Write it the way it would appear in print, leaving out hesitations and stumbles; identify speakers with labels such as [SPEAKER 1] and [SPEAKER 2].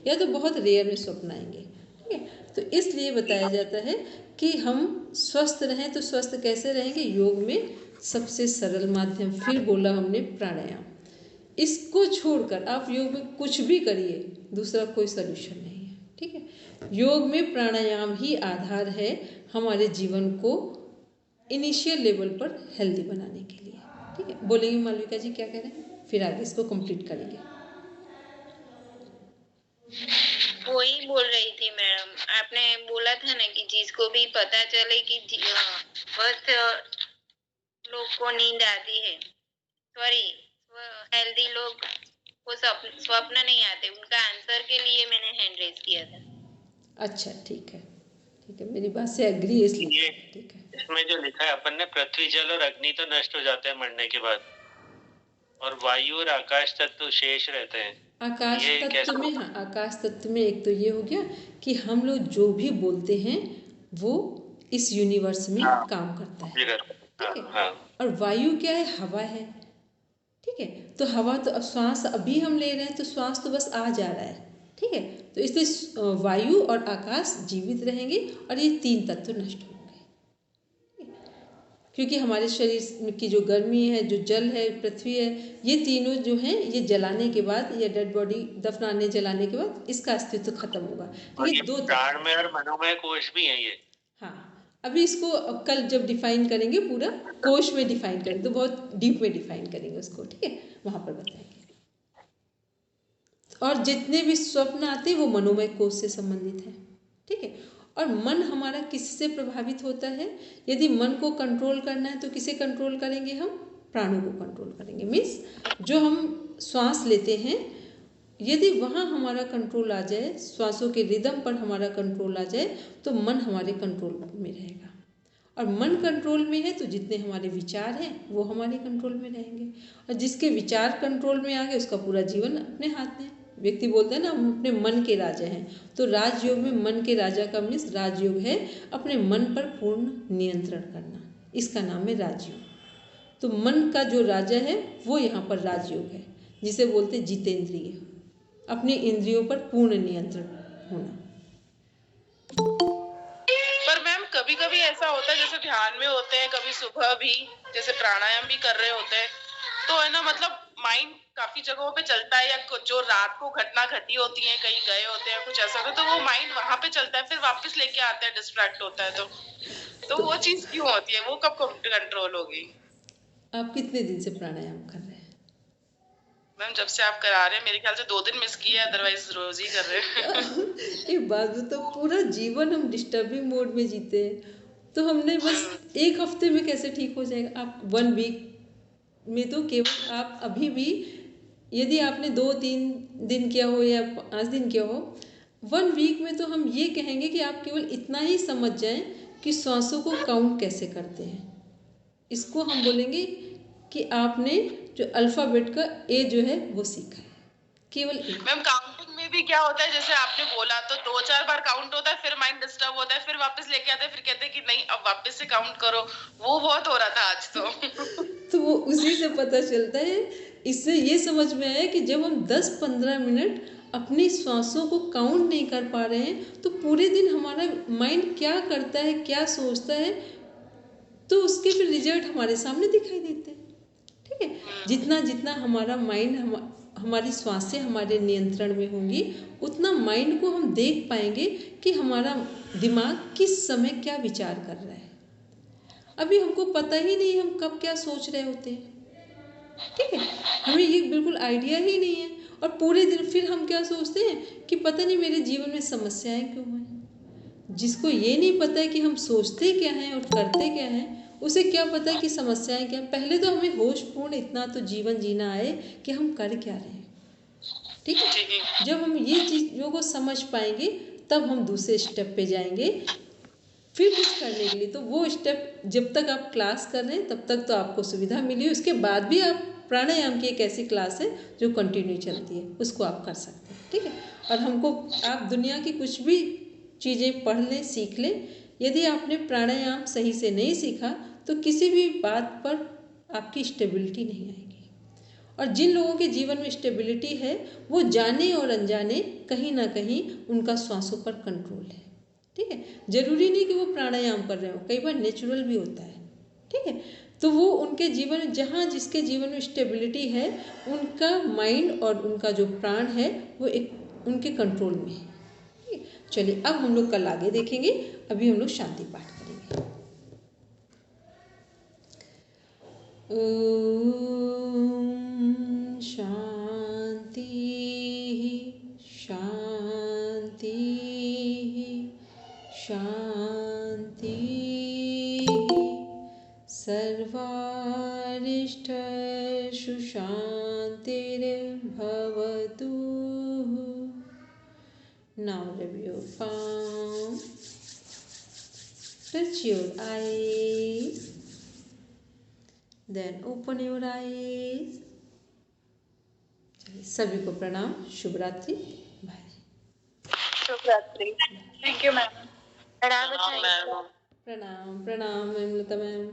[SPEAKER 1] या तो बहुत रेयर में स्वप्न आएंगे। ठीक है, तो इसलिए बताया जाता है कि हम स्वस्थ रहें। तो स्वस्थ कैसे रहेंगे? योग में सबसे सरल माध्यम, फिर बोला हमने, प्राणायाम। इसको छोड़कर आप योग में कुछ भी करिए, दूसरा कोई सलूशन नहीं है। ठीक है, योग में प्राणायाम ही आधार है हमारे जीवन को इनिशियल लेवल पर हेल्दी बनाने के लिए। ठीक है, बोलेंगे मालविका जी क्या कह रहे हैं, फिर आगे इसको कंप्लीट करेंगे।
[SPEAKER 2] वही बोल रही थी मैडम, आपने बोला था ना कि जिसको भी पता चले कि बस लोग को नींद आती है, सॉरी हेल्दी लोग को स्वप्न नहीं आते, उनका आंसर के लिए मैंने हैंड रेज किया था।
[SPEAKER 1] अच्छा ठीक है, ठीक है, मेरी बात से एग्री है इसलिए। ठीक है,
[SPEAKER 3] इसमें जो लिखा है अपन ने, पृथ्वी जल और अग्नि तो नष्ट हो जाते हैं मरने के बाद, और वायु और आकाश तत्व शेष रहते हैं।
[SPEAKER 1] आकाश तत्व में, हाँ, आकाश तत्व में एक तो ये हो गया कि हम लोग जो भी बोलते हैं वो इस यूनिवर्स में काम करता है। ठीक है, और वायु क्या है? हवा है। ठीक है, तो हवा तो श्वास अभी हम ले रहे हैं, तो श्वास तो बस आ जा रहा है। ठीक है, तो इसलिए वायु और आकाश जीवित रहेंगे और ये तीन तत्व नष्ट होंगे, क्योंकि हमारे शरीर की जो गर्मी है, जो जल है, पृथ्वी है, ये तीनों जो हैं ये जलाने के बाद, ये डेड बॉडी दफनाने जलाने के बाद इसका अस्तित्व खत्म होगा।
[SPEAKER 3] ये दो प्राणमय और मनोमय कोश भी है ये।
[SPEAKER 1] हाँ, अभी इसको कल जब डिफाइन करेंगे, पूरा कोश में डिफाइन करेंगे, तो बहुत डीप में डिफाइन करेंगे उसको। ठीक है, वहाँ पर बताएंगे। और जितने भी स्वप्न आते हैं वो मनोमय कोश से संबंधित है। ठीक है, और मन हमारा किससे प्रभावित होता है? यदि मन को कंट्रोल करना है तो किसे कंट्रोल करेंगे हम? प्राणों को कंट्रोल करेंगे। मीन्स जो हम श्वास लेते हैं, यदि वहाँ हमारा कंट्रोल आ जाए, श्वासों के रिदम पर हमारा कंट्रोल आ जाए, तो मन हमारे कंट्रोल में रहेगा। और मन कंट्रोल में है तो जितने हमारे विचार हैं वो हमारे कंट्रोल में रहेंगे, और जिसके विचार कंट्रोल में आ गए उसका पूरा जीवन अपने हाथ में। व्यक्ति बोलते हैं ना, हम अपने मन के राजा हैं, तो राजयोग में मन के राजा का मीन्स राजयोग है अपने मन पर पूर्ण नियंत्रण करना, इसका नाम है राजयोग। तो मन का जो राजा है वो यहाँ पर राजयोग है, जिसे बोलते जितेंद्रिय, अपनी इंद्रियों पर पूर्ण नियंत्रण होना।
[SPEAKER 4] पर मैम कभी कभी ऐसा होता है, जैसे ध्यान में होते हैं, कभी सुबह भी जैसे प्राणायाम भी कर रहे होते हैं, तो है ना, मतलब माइंड काफी जगहों पे चलता है, या जो रात को घटना घटी होती है, कहीं गए होते हैं, कुछ ऐसा होता है, तो वो माइंड वहां पे चलता है, फिर वापस लेके आता है, डिस्ट्रैक्ट होता है, तो वो चीज क्यों होती है? वो कब कंट्रोल होगी?
[SPEAKER 1] आप कितने दिन से प्राणायाम कर रहे हैं?
[SPEAKER 4] मैम जब से आप करा रहे हैं, मेरे ख्याल से 2 दिन मिस किए, अदरवाइज रोज ही कर रहे हैं।
[SPEAKER 1] एक बात बताओ, पूरा जीवन हम डिस्टर्बिंग मोड में जीते हैं, तो हमने बस एक हफ्ते में कैसे ठीक हो जाएगा? आप 1 वीक में तो केवल आप अभी भी, यदि आपने 2-3 दिन किया हो या 5 दिन किया हो, 1 वीक में तो हम ये कहेंगे कि आप केवल इतना ही समझ जाएं कि सांसों को काउंट कैसे करते हैं। इसको हम बोलेंगे कि आपने जो अल्फ़ाबेट का ए जो है वो सीखा है, केवल एक।
[SPEAKER 4] मैम काउंटिंग में भी क्या होता है, जैसे आपने बोला तो 2-4 बार काउंट होता है, फिर माइंड डिस्टर्ब होता है, फिर वापस लेके आते हैं, फिर कहते हैं कि नहीं अब वापस से काउंट करो। वो बहुत हो रहा था आज तो।
[SPEAKER 1] तो वो उसी से पता चलता है। इससे ये समझ में आया कि जब हम 10-15 मिनट अपनी सांसों को काउंट नहीं कर पा रहे हैं, तो पूरे दिन हमारा माइंड क्या करता है, क्या सोचता है, तो उसके फिर रिजल्ट हमारे सामने दिखाई देते हैं। ठीक है, जितना जितना हमारा माइंड हमारी सांसें हमारे नियंत्रण में होंगी, उतना माइंड को हम देख पाएंगे कि हमारा दिमाग किस समय क्या विचार कर रहा है। अभी हमको पता ही नहीं हम कब क्या सोच रहे होते हैं। ठीक है, हमें ये बिल्कुल आइडिया ही नहीं है, और पूरे दिन फिर हम क्या सोचते हैं कि पता नहीं मेरे जीवन में समस्याएं क्यों हैं। जिसको ये नहीं पता है कि हम सोचते क्या हैं और करते क्या हैं, उसे क्या पता है कि समस्याएं क्या हैं। पहले तो हमें होशपूर्ण इतना तो जीवन जीना आए कि हम कर क्या रहे हैं। ठीक है, जब हम ये चीज़ों को समझ पाएंगे तब हम दूसरे स्टेप पे जाएंगे फिर कुछ करने के लिए। तो वो स्टेप जब तक आप क्लास कर रहे हैं तब तक तो आपको सुविधा मिली, उसके बाद भी आप प्राणायाम की एक ऐसी क्लास है जो कंटिन्यू चलती है, उसको आप कर सकते हैं। ठीक है, और हमको आप दुनिया की कुछ भी चीज़ें पढ़ लें, सीख लें, यदि आपने प्राणायाम सही से नहीं सीखा तो किसी भी बात पर आपकी स्टेबिलिटी नहीं आएगी। और जिन लोगों के जीवन में स्टेबिलिटी है वो जाने और अनजाने कहीं ना कहीं उनका श्वासों पर कंट्रोल है। ठीक है, जरूरी नहीं कि वो प्राणायाम कर रहे हो, कई बार नेचुरल भी होता है। ठीक है, तो वो उनके जीवन में जहाँ जिसके जीवन में स्टेबिलिटी है उनका माइंड और उनका जो प्राण है वो एक उनके कंट्रोल में है। ठीक है, चलिए अब हम लोग कल आगे देखेंगे, अभी हम लोग शांति पाठ करेंगे। ओम शांति शांति शांति सर्वारिष्टषु शान्तिर्भवतु। Now rub your palm, touch your eyes, then open your eyes. चलिए सभी को प्रणाम, शुभ रात्रि, बाय।
[SPEAKER 5] शुभ रात्रि। Thank you ma'am.
[SPEAKER 2] प्रणाम
[SPEAKER 3] मैम।
[SPEAKER 1] प्रणाम प्रणाम मैम लता मैम।